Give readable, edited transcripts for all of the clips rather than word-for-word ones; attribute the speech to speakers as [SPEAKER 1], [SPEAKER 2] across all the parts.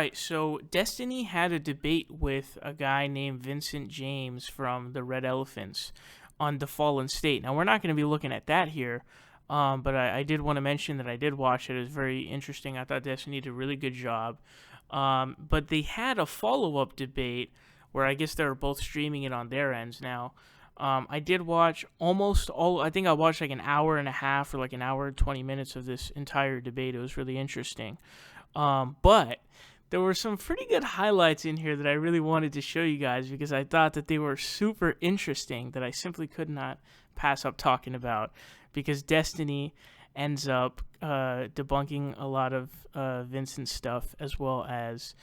[SPEAKER 1] right, so Destiny had a debate with a guy named Vincent James from the Red Elephants on the Fallen State. Now, we're not going to be looking at that here, but I did want to mention that I did watch it. It was very interesting. I thought Destiny did a really good job. But they had a follow-up debate where I guess they were both streaming it on their ends now. I did watch almost all, I think I watched like an hour and a half or like an hour and 20 minutes of this entire debate. It was really interesting. But there were some pretty good highlights in here that I really wanted to show you guys because I thought that they were super interesting that I simply could not pass up talking about because Destiny ends up debunking a lot of Vincent's stuff as well as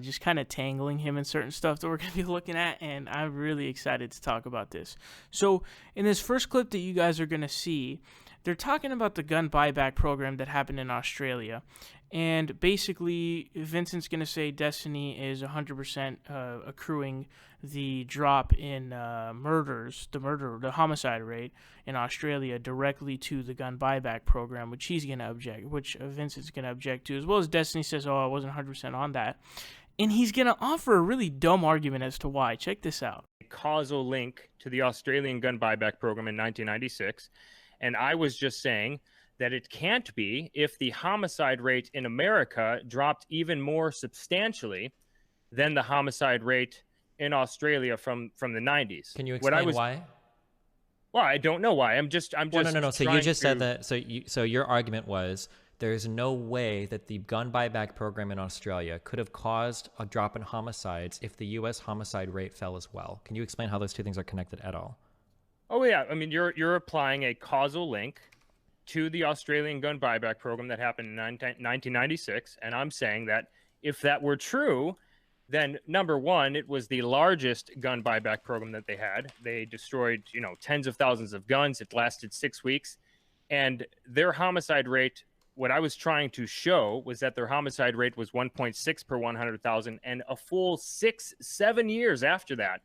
[SPEAKER 1] just kind of tangling him in certain stuff that we're going to be looking at, and I'm really excited to talk about this. So in this first clip that you guys are going to see, they're talking about the gun buyback program that happened in Australia, and basically Vincent's going to say Destiny is 100% accruing the drop in the homicide rate in Australia directly to the gun buyback program, which Vincent's going to object to, as well as Destiny says, oh, I wasn't 100% on that. And he's going to offer a really dumb argument as to why. Check this out.
[SPEAKER 2] A causal link to the Australian gun buyback program in 1996. And I was just saying that it can't be if the homicide rate in America dropped even more substantially than the homicide rate in Australia from the 90s.
[SPEAKER 3] Can you explain why?
[SPEAKER 2] Well, I don't know why. I'm just.
[SPEAKER 3] No. So you just said that. So your argument was there's no way that the gun buyback program in Australia could have caused a drop in homicides if the U.S. homicide rate fell as well. Can you explain how those two things are connected at all?
[SPEAKER 2] Oh yeah, I mean you're applying a causal link to the Australian gun buyback program that happened in 1996, and I'm saying that if that were true, then number one, it was the largest gun buyback program that they had. They destroyed, tens of thousands of guns. It lasted 6 weeks, and their homicide rate. What I was trying to show was that their homicide rate was 1.6 per 100,000, and a full 6-7 years after that,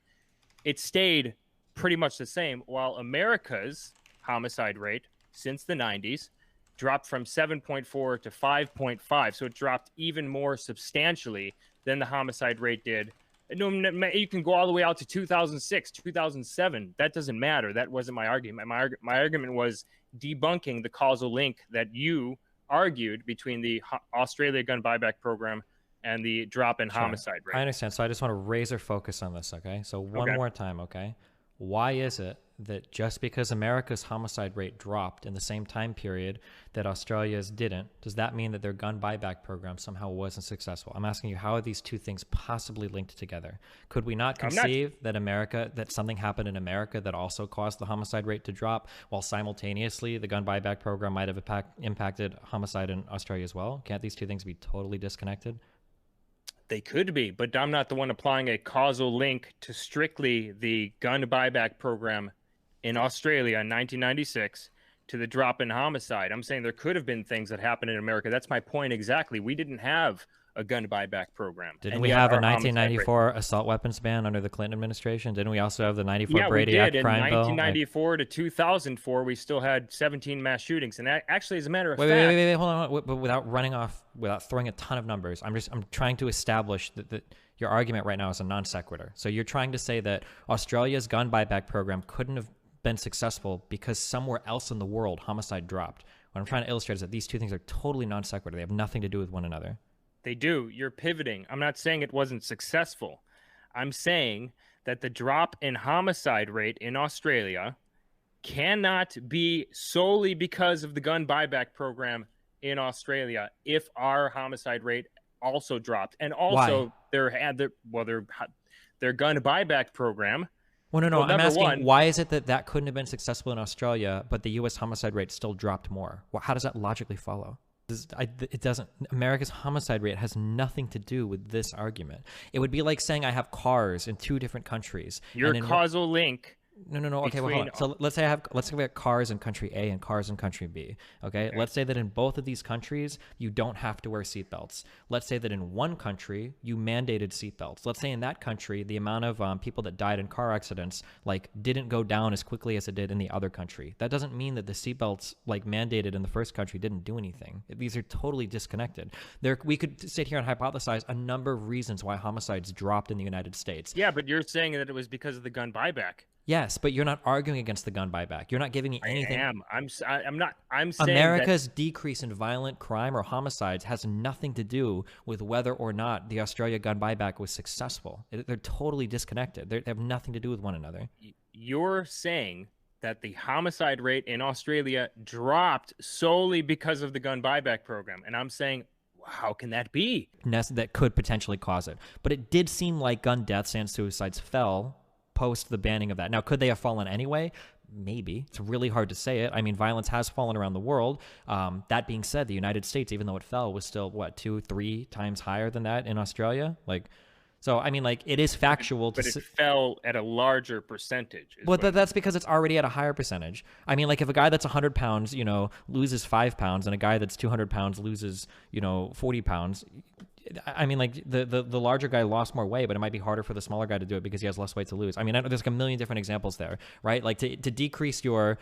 [SPEAKER 2] it stayed pretty much the same, while America's homicide rate since the 90s dropped from 7.4 to 5.5. So it dropped even more substantially than the homicide rate did. You can go all the way out to 2006, 2007. That doesn't matter. That wasn't my argument. My argument was debunking the causal link that you argued between the Australia gun buyback program and the drop in homicide rate.
[SPEAKER 3] I understand. So I just want to razor focus on this, okay? So one more time, okay? Why is it that just because America's homicide rate dropped in the same time period that Australia's didn't, does that mean that their gun buyback program somehow wasn't successful? I'm asking you, how are these two things possibly linked together? Could we not conceive that something happened in America that also caused the homicide rate to drop, while simultaneously the gun buyback program might have impacted homicide in Australia as well? Can't these two things be totally disconnected?
[SPEAKER 2] They could be, but I'm not the one applying a causal link to strictly the gun buyback program in Australia in 1996 to the drop in homicide. I'm saying there could have been things that happened in America. That's my point exactly. We didn't have a gun buyback program.
[SPEAKER 3] Didn't we have a 1994 assault weapons ban under the Clinton administration? Didn't we also have the 94 Brady Act crime bill?
[SPEAKER 2] In 1994 to 2004, we still had 17 mass shootings. And actually, as a matter of fact...
[SPEAKER 3] Wait, hold on. But without throwing a ton of numbers, I'm trying to establish that your argument right now is a non sequitur. So you're trying to say that Australia's gun buyback program couldn't have been successful because somewhere else in the world homicide dropped. What I'm trying to illustrate is that these two things are totally non sequitur. They have nothing to do with one another.
[SPEAKER 2] They do. You're pivoting. I'm not saying it wasn't successful. I'm saying that the drop in homicide rate in Australia cannot be solely because of the gun buyback program in Australia if our homicide rate also dropped. And also their gun buyback program.
[SPEAKER 3] Well, no. I'm asking, why is it that couldn't have been successful in Australia, but the U.S. homicide rate still dropped more? Well, how does that logically follow? It doesn't. America's homicide rate has nothing to do with this argument. It would be like saying I have cars in two different countries.
[SPEAKER 2] Your causal link
[SPEAKER 3] No. Okay, well, hold on. So let's say let's say we have cars in country A and cars in country B. Okay? Let's say that in both of these countries, you don't have to wear seatbelts. Let's say that in one country, you mandated seatbelts. Let's say in that country, the amount of people that died in car accidents, like, didn't go down as quickly as it did in the other country. That doesn't mean that the seatbelts, like, mandated in the first country didn't do anything. These are totally disconnected. We could sit here and hypothesize a number of reasons why homicides dropped in the United States.
[SPEAKER 2] Yeah, but you're saying that it was because of the gun buyback.
[SPEAKER 3] Yes, but you're not arguing against the gun buyback. You're not giving me anything.
[SPEAKER 2] I am. I'm not. I'm saying
[SPEAKER 3] America's decrease in violent crime or homicides has nothing to do with whether or not the Australia gun buyback was successful. They're totally disconnected. They have nothing to do with one another.
[SPEAKER 2] You're saying that the homicide rate in Australia dropped solely because of the gun buyback program, and I'm saying, how can that be?
[SPEAKER 3] That could potentially cause it. But it did seem like gun deaths and suicides fell post the banning of that. Now, could they have fallen anyway? Maybe. It's really hard to say it. I mean, violence has fallen around the world. That being said, the United States, even though it fell, was still, 2-3 times higher than that in Australia? So, I mean, it is factual.
[SPEAKER 2] But it fell at a larger percentage.
[SPEAKER 3] Well, that's because it's already at a higher percentage. I mean, if a guy that's 100 pounds, loses 5 pounds, and a guy that's 200 pounds loses, 40 pounds, I mean, the larger guy lost more weight, but it might be harder for the smaller guy to do it because he has less weight to lose. I mean, there's a million different examples there, right? To decrease your...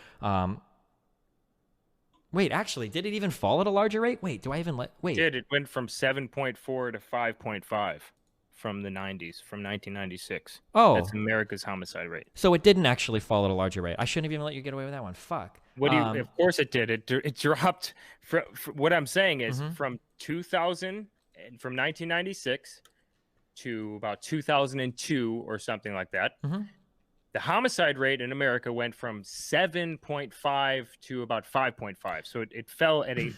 [SPEAKER 3] Wait, actually, did it even fall at a larger rate? Wait, do I even wait?
[SPEAKER 2] It went from 7.4 to 5.5 from the 90s, from 1996.
[SPEAKER 3] Oh.
[SPEAKER 2] That's America's homicide rate.
[SPEAKER 3] So it didn't actually fall at a larger rate. I shouldn't have even let you get away with that one. Fuck.
[SPEAKER 2] Of course it did. It dropped. What I'm saying is from 2000... And from 1996 to about 2002 or something like that, the homicide rate in America went from 7.5 to about 5.5. So it fell at a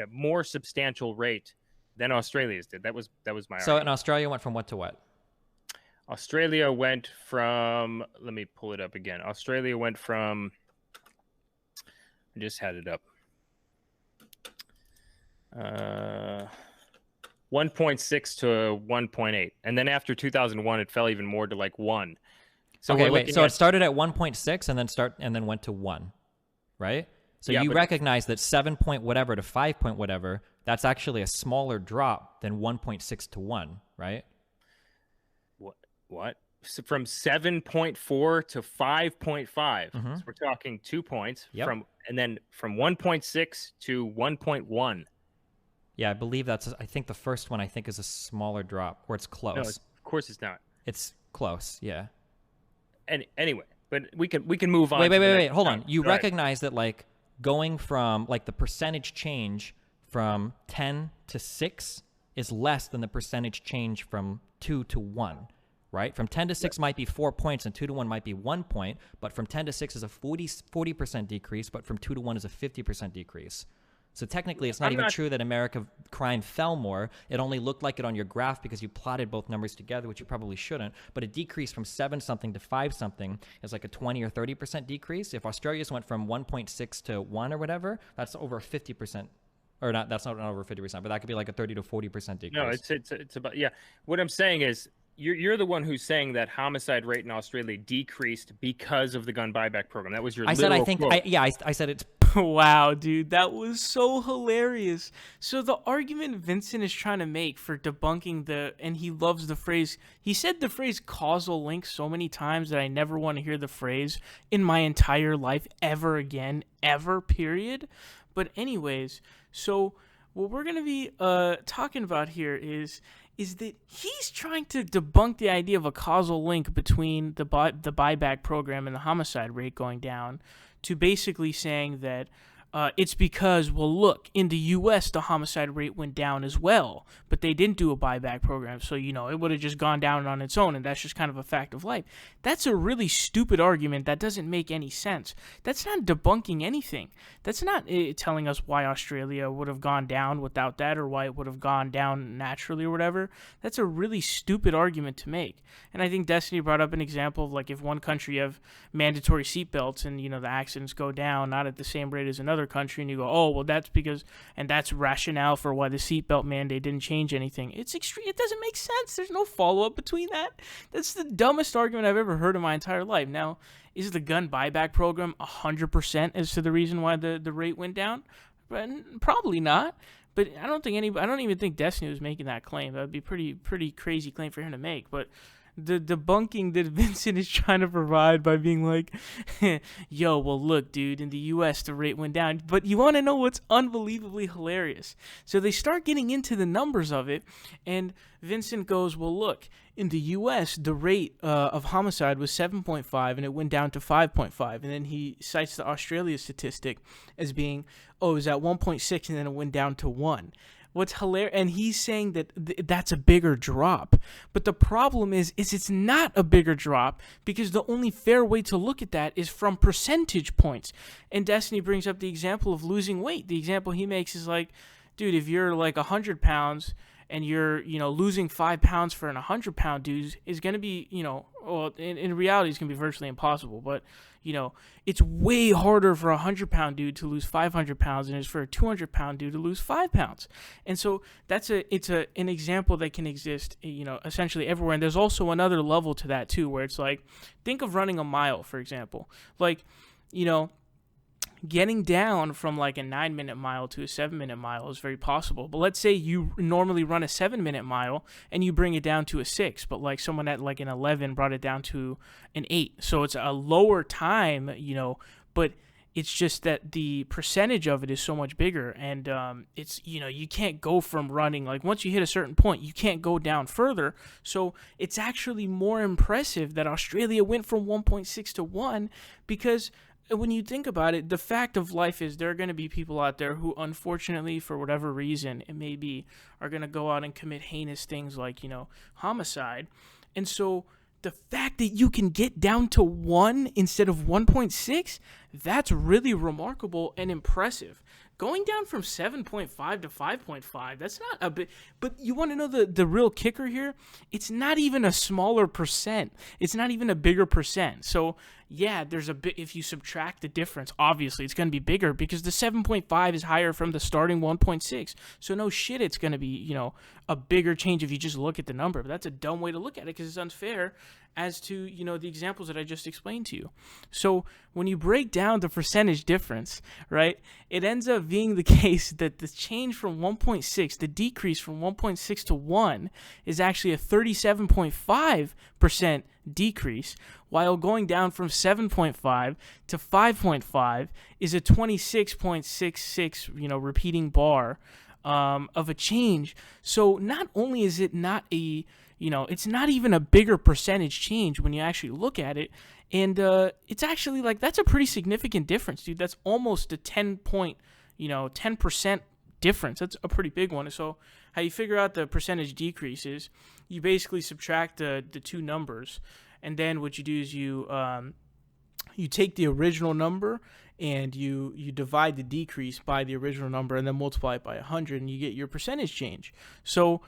[SPEAKER 2] more substantial rate than Australia's did. That was my argument.
[SPEAKER 3] So in Australia went from what to what?
[SPEAKER 2] Australia went from, let me pull it up again. Australia went from, I just had it up. 1.6 to 1.8, and then after 2001 it fell even more to 1. So
[SPEAKER 3] okay, wait. So it started at 1.6 and then went to 1, right? So you recognize that 7 point whatever to 5 point whatever, that's actually a smaller drop than 1.6 to 1, right?
[SPEAKER 2] What? So from 7.4 to 5.5. So we're talking 2 points.
[SPEAKER 3] Yep.
[SPEAKER 2] And then from 1.6 to 1.1.
[SPEAKER 3] Yeah, I believe I think the first one is a smaller drop, or it's close.
[SPEAKER 2] No, of course it's not.
[SPEAKER 3] It's close, yeah.
[SPEAKER 2] Anyway, but we can move on.
[SPEAKER 3] Wait. Hold on. You recognize that going from the percentage change from 10 to 6 is less than the percentage change from 2 to 1, right? From 10 to 6 might be 4 points and 2 to 1 might be 1 point, but from 10 to 6 is a 40% decrease, but from 2 to 1 is a 50% decrease. So technically, it's not even true that America crime fell more. It only looked like it on your graph because you plotted both numbers together, which you probably shouldn't. But a decrease from 7-something to 5-something is like a 20 or 30% decrease. If Australia's went from 1.6 to 1 or whatever, that's over a 50%. Or not, that's not over 50%, but that could be like a 30 to 40% decrease.
[SPEAKER 2] No, it's about, yeah. What I'm saying is, you're the one who's saying that homicide rate in Australia decreased because of the gun buyback program. That was your literal quote.
[SPEAKER 3] I said it's...
[SPEAKER 1] Wow, dude, that was so hilarious. So the argument Vincent is trying to make for debunking and he loves the phrase, he said the phrase causal link so many times that I never want to hear the phrase in my entire life ever again, ever, period. But anyways, so what we're going to be talking about here is that he's trying to debunk the idea of a causal link between the buyback program and the homicide rate going down, to basically saying that it's because, well, look, in the U.S., the homicide rate went down as well, but they didn't do a buyback program, so, it would have just gone down on its own, and that's just kind of a fact of life. That's a really stupid argument that doesn't make any sense. That's not debunking anything. That's not telling us why Australia would have gone down without that, or why it would have gone down naturally or whatever. That's a really stupid argument to make. And I think Destiny brought up an example of, if one country have mandatory seatbelts and, the accidents go down, not at the same rate as another other country, and you go, oh, well, that's because, and that's rationale for why the seatbelt mandate didn't change anything. It's extreme. It doesn't make sense. There's no follow-up between that. That's the dumbest argument I've ever heard in my entire life. Now, is the gun buyback program 100% as to the reason why the rate went down? Probably not. But I don't even think Destiny was making that claim. That would be pretty crazy claim for him to make. But the debunking that Vincent is trying to provide by being like, yo, well, look, dude, in the U.S., the rate went down. But you want to know what's unbelievably hilarious? So they start getting into the numbers of it, and Vincent goes, well, look, in the U.S., the rate of homicide was 7.5, and it went down to 5.5. And then he cites the Australia statistic as being, oh, it was at 1.6, and then it went down to 1. What's hilarious, and he's saying that that's a bigger drop. But the problem is it's not a bigger drop, because the only fair way to look at that is from percentage points. And Destiny brings up the example of losing weight. The example he makes is like, dude, if you're like 100 pounds and you're, losing 5 pounds for an 100-pound dude is going to be, well, in reality, it's going to be virtually impossible. But, it's way harder for a 100-pound dude to lose 500 pounds than it is for a 200-pound dude to lose 5 pounds. And so it's an example that can exist, essentially everywhere. And there's also another level to that too, where it's like, think of running a mile, for example. Like, getting down from like a 9-minute mile to a 7-minute mile is very possible. But let's say you normally run a 7-minute mile and you bring it down to a 6, but like someone at like an 11 brought it down to an 8. So it's a lower time, but it's just that the percentage of it is so much bigger. And it's, you can't go from running, like once you hit a certain point, you can't go down further. So it's actually more impressive that Australia went from 1.6 to 1, because when you think about it, the fact of life is there are going to be people out there who, unfortunately, for whatever reason it may be, are going to go out and commit heinous things like, homicide. And so the fact that you can get down to 1 instead of 1.6, that's really remarkable and impressive. Going down from 7.5 to 5.5, that's not a bit. But you want to know the real kicker here? It's not even a smaller percent. It's not even a bigger percent. So, yeah, there's a bit. If you subtract the difference, obviously it's going to be bigger, because the 7.5 is higher from the starting 1.6. So no shit, it's going to be, a bigger change if you just look at the number. But that's a dumb way to look at it, because it's unfair as to, the examples that I just explained to you. So when you break down the percentage difference, right, it ends up being the case that the change from 1.6, the decrease from 1.6 to 1, is actually a 37.5% decrease, while going down from 7.5 to 5.5 is a 26.66, repeating bar of a change. So not only is it not a, it's not even a bigger percentage change when you actually look at it, and it's actually like, that's a pretty significant difference, dude. That's almost a 10% difference. That's a pretty big one. So how you figure out the percentage decrease is you basically subtract the two numbers, and then what you do is you take the original number and you divide the decrease by the original number, and then multiply it by 100, and you get your percentage change. So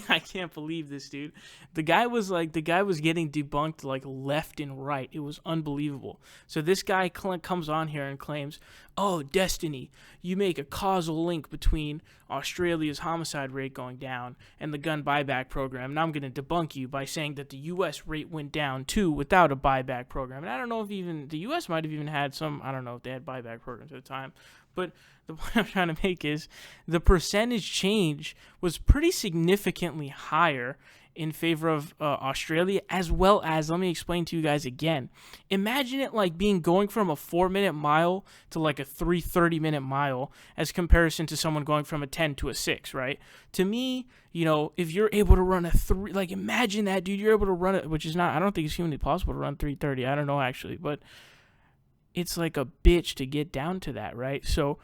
[SPEAKER 1] I can't believe this, dude. The guy was getting debunked like left and right. It was unbelievable. So this guy comes on here and claims, oh, Destiny, you make a causal link between Australia's homicide rate going down and the gun buyback program, and I'm going to debunk you by saying that the U.S. rate went down too without a buyback program. And I don't know if even the U.S. might have even had some, I don't know if they had buyback programs at the time, but the point I'm trying to make is the percentage change was pretty significantly higher in favor of Australia, as well as, let me explain to you guys again. Imagine it like going from a 4-minute mile to like a 3:30-minute mile, as comparison to someone going from a 10 to a 6, right? To me, if you're able to run a 3, like imagine that, dude, you're able to run it, which is not, I don't think it's humanly possible to run 3:30. I don't know actually, but it's like a bitch to get down to that, right? So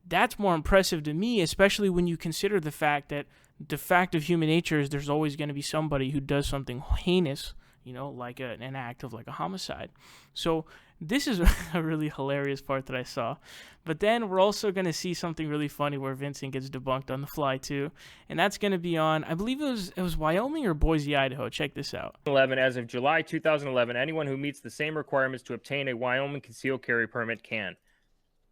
[SPEAKER 1] that's more impressive to me, especially when you consider the fact that the fact of human nature is there's always going to be somebody who does something heinous, like an act of like a homicide. So this is a really hilarious part that I saw. But then we're also going to see something really funny where Vincent gets debunked on the fly too. And that's going to be on, I believe it was Wyoming or Boise, Idaho. Check this out.
[SPEAKER 2] As of July 2011, anyone who meets the same requirements to obtain a Wyoming concealed carry permit can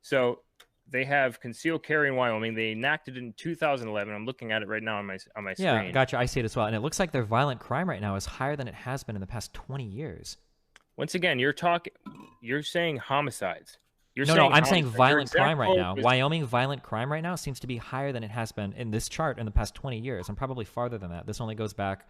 [SPEAKER 2] So they have concealed carry in Wyoming. They enacted it in 2011. I'm looking at it right now on my screen.
[SPEAKER 3] Yeah, gotcha. I see it as well. And it looks like their violent crime right now is higher than it has been in the past 20 years.
[SPEAKER 2] Once again, you're saying homicides.
[SPEAKER 3] I'm saying violent crime right now. Wyoming violent crime right now seems to be higher than it has been in this chart in the past 20 years. And probably farther than that. This only goes back.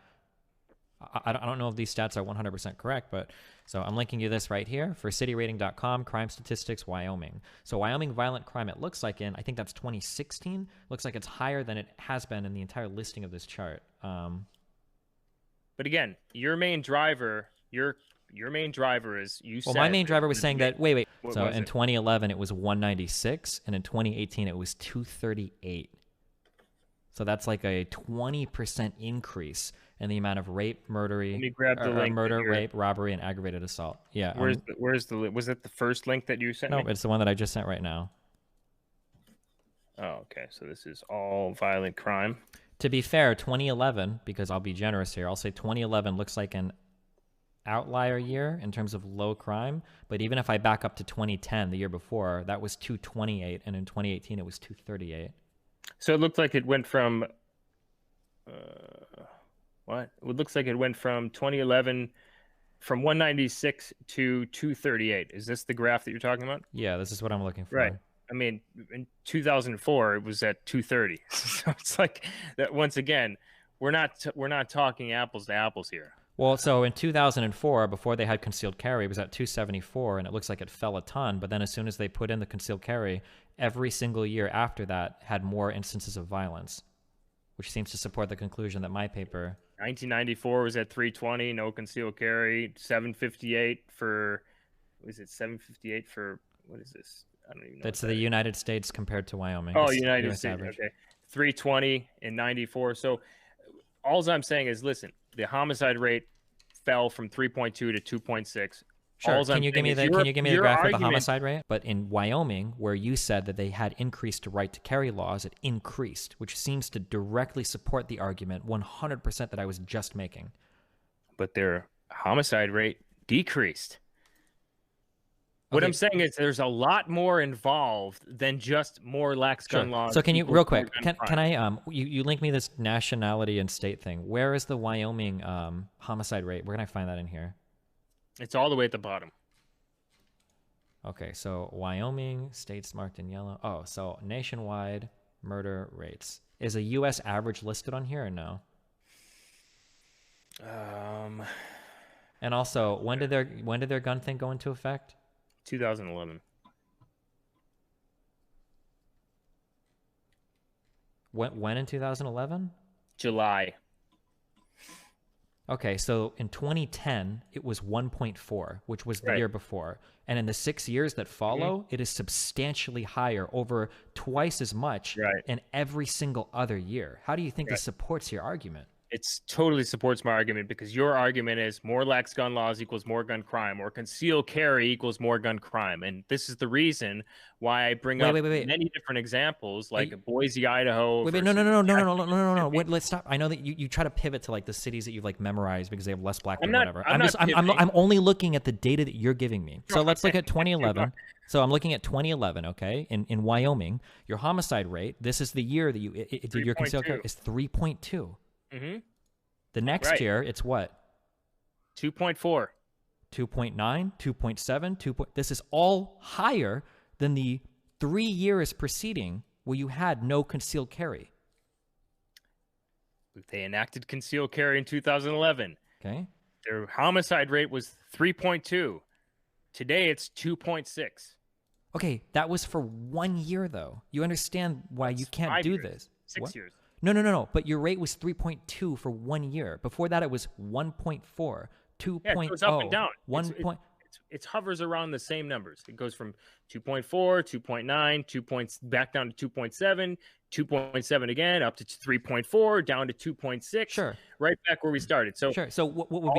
[SPEAKER 3] I don't know if these stats are 100% correct, but so I'm linking you this right here for cityrating.com, crime statistics, Wyoming. So Wyoming violent crime, it looks like I think that's 2016, looks like it's higher than it has been in the entire listing of this chart.
[SPEAKER 2] But again, your main driver is you said.
[SPEAKER 3] Well, my main driver was saying that, wait. So in
[SPEAKER 2] 2011,
[SPEAKER 3] 2011, it was 196, and in 2018, it was 238. So that's like a 20% increase in the amount of rape, murder, rape, robbery, and aggravated assault. Yeah.
[SPEAKER 2] Where's the was it the first link that you sent me?
[SPEAKER 3] No, it's the one that I just sent right now.
[SPEAKER 2] Oh, okay. So this is all violent crime.
[SPEAKER 3] To be fair, 2011, because I'll be generous here, I'll say 2011 looks like an outlier year in terms of low crime. But even if I back up to 2010, the year before, that was 228, and in 2018 it was 238.
[SPEAKER 2] So it looked like it went from what? It looks like it went from 2011 from 196 to 238. Is this the graph that you're talking about?
[SPEAKER 3] Yeah, this is what I'm looking for.
[SPEAKER 2] Right. I mean, in 2004 it was at 230. So it's like that. Once again, we're not talking apples to apples here.
[SPEAKER 3] Well, so in 2004, before they had concealed carry, it was at 274, and it looks like it fell a ton. But then as soon as they put in the concealed carry, every single year after that had more instances of violence, which seems to support the conclusion that my paper...
[SPEAKER 2] 1994 was at 320, no concealed carry. 758 for... Was it 758 for... What is this? I don't even know.
[SPEAKER 3] That's the United States compared to Wyoming.
[SPEAKER 2] Oh,
[SPEAKER 3] it's
[SPEAKER 2] United
[SPEAKER 3] US
[SPEAKER 2] States.
[SPEAKER 3] average.
[SPEAKER 2] Okay. 320 in 94. So all I'm saying is, listen, the homicide rate fell from 3.2 to 2.6.
[SPEAKER 3] Sure. Can you give me the graph for the homicide rate? But in Wyoming, where you said that they had increased right to carry laws, it increased, which seems to directly support the argument 100% that I was just making.
[SPEAKER 2] But their homicide rate decreased. What I'm saying is there's a lot more involved than just more lax gun laws.
[SPEAKER 3] So can you, real quick, can I, you link me this nationality and state thing. Where is the Wyoming homicide rate? Where can I find that in here?
[SPEAKER 2] It's all the way at the bottom.
[SPEAKER 3] Okay, so Wyoming, states marked in yellow. Oh, so nationwide murder rates. Is a U.S. average listed on here or no? And also, when did their gun thing go into effect?
[SPEAKER 2] 2011.
[SPEAKER 3] When in 2011?
[SPEAKER 2] July.
[SPEAKER 3] Okay, so in 2010, it was 1.4, which was the year before. And in the 6 years that follow, it is substantially higher, over twice as much in every single other year. How do you think this supports your argument? It
[SPEAKER 2] totally supports my argument, because your argument is more lax gun laws equals more gun crime, or concealed carry equals more gun crime. And this is the reason why I bring up many different examples, like Boise, Idaho.
[SPEAKER 3] No. Wait, let's stop. I know that you try to pivot to like the cities that you've like memorized because they have less black people, whatever. I'm only looking at the data that you're giving me. So let's look at 2011. So I'm looking at 2011, okay? In Wyoming, your homicide rate, this is the year that you did your concealed carry, is 3.2.
[SPEAKER 2] Mm-hmm.
[SPEAKER 3] The next year, it's what?
[SPEAKER 2] 2.4.
[SPEAKER 3] 2.9, 2.7, This is all higher than the 3 years preceding where you had no concealed carry.
[SPEAKER 2] They enacted concealed carry in 2011.
[SPEAKER 3] Okay.
[SPEAKER 2] Their homicide rate was 3.2. Today, it's 2.6.
[SPEAKER 3] Okay, that was for 1 year, though. You understand why you can't do this.
[SPEAKER 2] 6 years.
[SPEAKER 3] No. But your rate was 3.2 for 1 year. Before that, it was 1.4, 2.0.
[SPEAKER 2] Yeah, it goes up and down.
[SPEAKER 3] 1.
[SPEAKER 2] It hovers around the same numbers. It goes from 2.4, 2.9, back down to 2.7, 2.7 again, up to 3.4, down to 2.6.
[SPEAKER 3] Sure.
[SPEAKER 2] Right back where we started. So
[SPEAKER 3] sure. So what would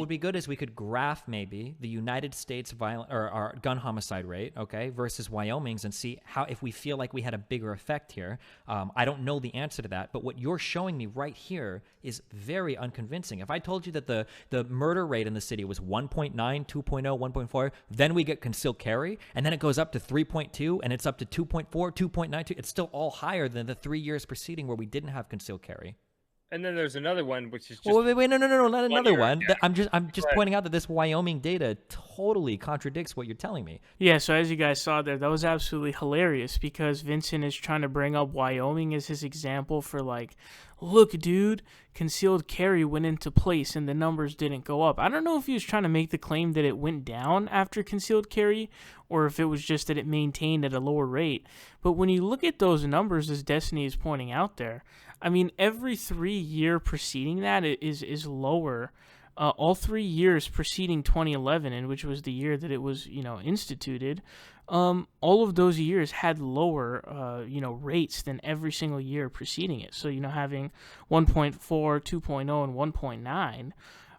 [SPEAKER 3] be good is we could graph maybe the United States violent or gun homicide rate, okay, versus Wyoming's, and see how, if we feel like we had a bigger effect here. I don't know the answer to that, but what you're showing me right here is very unconvincing. If I told you that the murder rate in the city was 1.9, 2.0, 1.4, then we get concealed carry, and then it goes up to 3.2, and it's up to 2.4, 2.92. It's still all higher than the 3 years preceding where we didn't have concealed carry.
[SPEAKER 2] And then there's another one, which is just
[SPEAKER 3] wait, no, not another one.
[SPEAKER 2] Yeah.
[SPEAKER 3] I'm just pointing out that this Wyoming data totally contradicts what you're telling me.
[SPEAKER 1] Yeah, so as you guys saw there, that was absolutely hilarious because Vincent is trying to bring up Wyoming as his example for like, look, dude, concealed carry went into place and the numbers didn't go up. I don't know if he was trying to make the claim that it went down after concealed carry or if it was just that it maintained at a lower rate. But when you look at those numbers, as Destiny is pointing out there, I mean, every 3 year preceding that is lower. All 3 years preceding 2011, and which was the year that it was, instituted, all of those years had lower, rates than every single year preceding it. So, having 1.4, 2.0, and 1.9,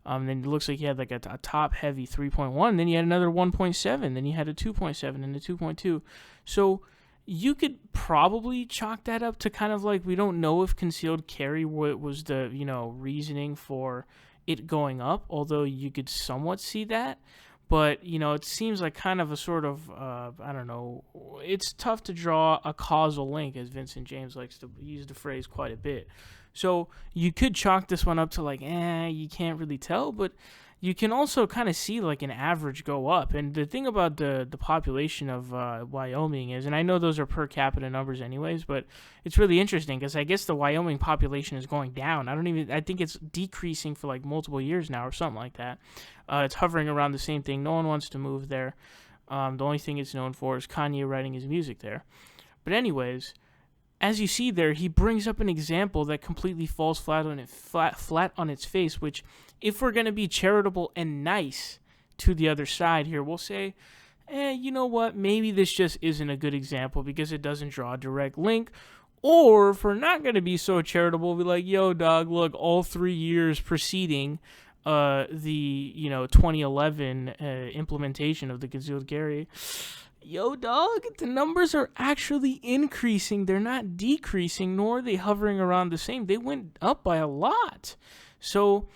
[SPEAKER 1] then it looks like you had like a top heavy 3.1, then you had another 1.7, then you had a 2.7 and a 2.2. So you could probably chalk that up to kind of like, we don't know if concealed carry was the, reasoning for it going up, although you could somewhat see that. But, it seems like kind of a sort of, I don't know, it's tough to draw a causal link, as Vincent James likes to use the phrase quite a bit. So you could chalk this one up to like, you can't really tell, but you can also kind of see like an average go up. And the thing about the population of Wyoming is, and I know those are per capita numbers anyways, but it's really interesting because I guess the Wyoming population is going down. I think it's decreasing for like multiple years now or something like that. It's hovering around the same thing. No one wants to move there. The only thing it's known for is Kanye writing his music there. But anyways, as you see there, he brings up an example that completely falls flat on its face, which, if we're going to be charitable and nice to the other side here, we'll say, you know what, maybe this just isn't a good example because it doesn't draw a direct link. Or if we're not going to be so charitable, we'll be like, yo, dog, look, all 3 years preceding the 2011 implementation of the concealed carry, yo, dog, the numbers are actually increasing. They're not decreasing, nor are they hovering around the same. They went up by a lot. So,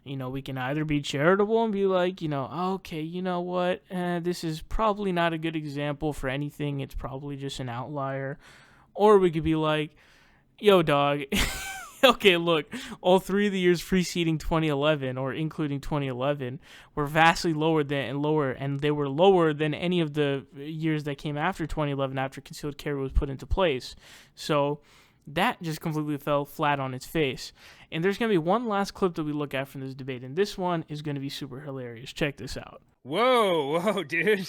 [SPEAKER 1] we can either be charitable and be like, okay, you know what? This is probably not a good example for anything. It's probably just an outlier. Or we could be like, yo, dog, okay, look, all 3 of the years preceding 2011 or including 2011 were vastly lower, and they were lower than any of the years that came after 2011 after concealed carry was put into place. So that just completely fell flat on its face. And there's going to be one last clip that we look at from this debate, and this one is going to be super hilarious. Check this out.
[SPEAKER 2] Whoa, dude.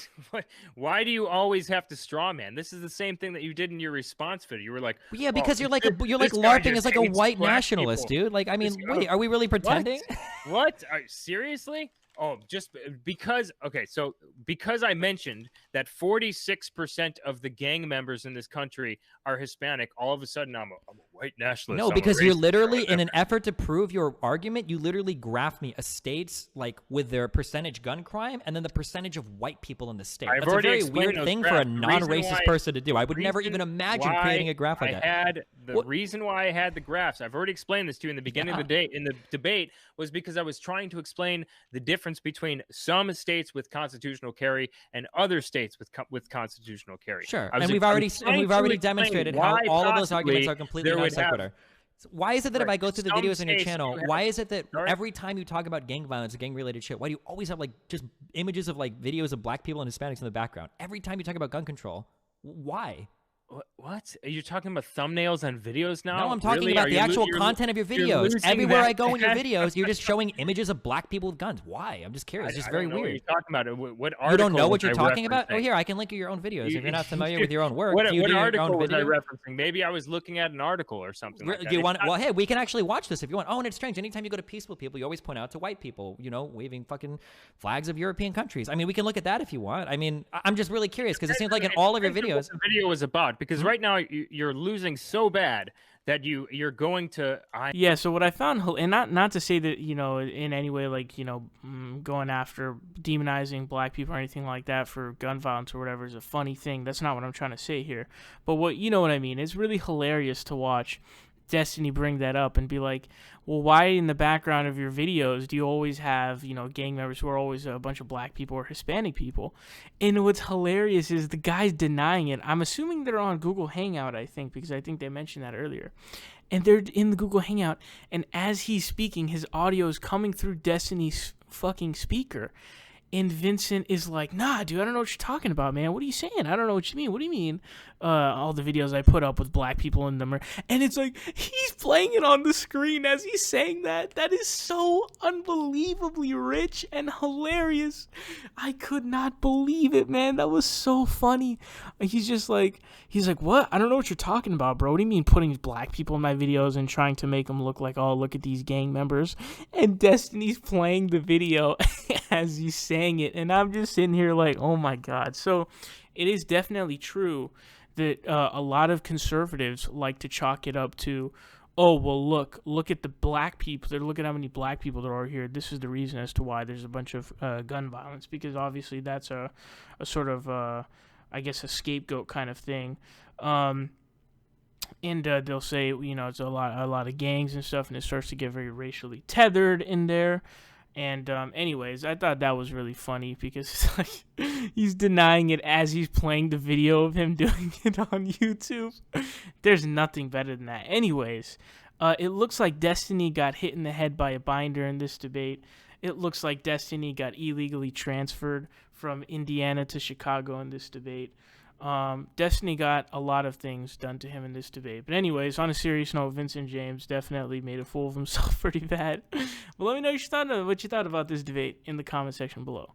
[SPEAKER 2] Why do you always have to straw man? This is the same thing that you did in your response video. You were like,
[SPEAKER 3] yeah, because you're like LARPing as like a white nationalist, people. Dude. Like, I mean, wait, are we really pretending?
[SPEAKER 2] What? Seriously? Oh, just because, okay, so because I mentioned that 46% of the gang members in this country are Hispanic, all of a sudden I'm a white nationalist.
[SPEAKER 3] No, because you're literally, in an effort to prove your argument, you literally graph me a state's, like, with their percentage gun crime and then the percentage of white people in the state. That's a very weird thing for a non-racist person to do. I would never even imagine creating a graph like that.
[SPEAKER 2] The reason why I had the graphs, I've already explained this to you in the beginning of the day, in the debate, was because I was trying to explain the difference between some states with constitutional carry and other states with constitutional carry.
[SPEAKER 3] Sure, and we've already demonstrated how all of those arguments are completely non sequitur. Why is it that if I go through the videos on your channel, why is it that every time you talk about gang violence or gang-related shit, why do you always have like just images of like videos of black people and Hispanics in the background? Every time you talk about gun control, why?
[SPEAKER 2] What? Are you talking about thumbnails on videos now?
[SPEAKER 3] No, I'm talking about the actual content of your videos. Everywhere I go in your videos, you're just showing images of black people with guns. Why? I'm just curious. It's just very weird.
[SPEAKER 2] What you're talking about? What article?
[SPEAKER 3] You don't know what you're talking about? Oh, here, I can link you your own videos if you're not familiar with your own work.
[SPEAKER 2] What article was I referencing? Maybe I was looking at an article or something like that.
[SPEAKER 3] Do you want? Well, hey, we can actually watch this if you want. Oh, and it's strange. Anytime you go to peaceful people, you always point out to white people, waving fucking flags of European countries. I mean, we can look at that if you want. I mean, I'm just really curious because it seems like in all of your videos.
[SPEAKER 2] What the video was about. because right now you're losing so bad that you're going to.
[SPEAKER 1] Yeah, so what I found, and not to say that, in any way, like, going after demonizing black people or anything like that for gun violence or whatever is a funny thing. That's not what I'm trying to say here. But what I mean. It's really hilarious to watch Destiny bring that up and be like, well, why in the background of your videos do you always have, gang members who are always a bunch of black people or Hispanic people? And what's hilarious is the guy's denying it. I'm assuming they're on Google Hangout, I think, because I think they mentioned that earlier. And they're in the Google Hangout, and as he's speaking, his audio is coming through Destiny's fucking speaker. And Vincent is like, nah, dude, I don't know what you're talking about, man. What are you saying? I don't know what you mean. What do you mean? All the videos I put up with black people in them. And it's like, he's playing it on the screen as he's saying that. That is so unbelievably rich and hilarious. I could not believe it, man. That was so funny. He's like, what? I don't know what you're talking about, bro. What do you mean putting black people in my videos and trying to make them look like, oh, look at these gang members? And Destiny's playing the video as he's saying it. And I'm just sitting here like, oh my God. So it is definitely true that a lot of conservatives like to chalk it up to, oh, well, look at the black people. They're looking at how many black people there are here. This is the reason as to why there's a bunch of gun violence, because obviously that's a sort of, I guess, a scapegoat kind of thing. And they'll say, it's a lot of gangs and stuff, and it starts to get very racially tethered in there. And anyways, I thought that was really funny because it's like he's denying it as he's playing the video of him doing it on YouTube. There's nothing better than that. Anyways, it looks like Destiny got hit in the head by a binder in this debate. It looks like Destiny got illegally transferred from Indiana to Chicago in this debate. Destiny got a lot of things done to him in this debate. But anyways, on a serious note, Vincent James definitely made a fool of himself pretty bad. But let me know what you thought about this debate in the comment section below.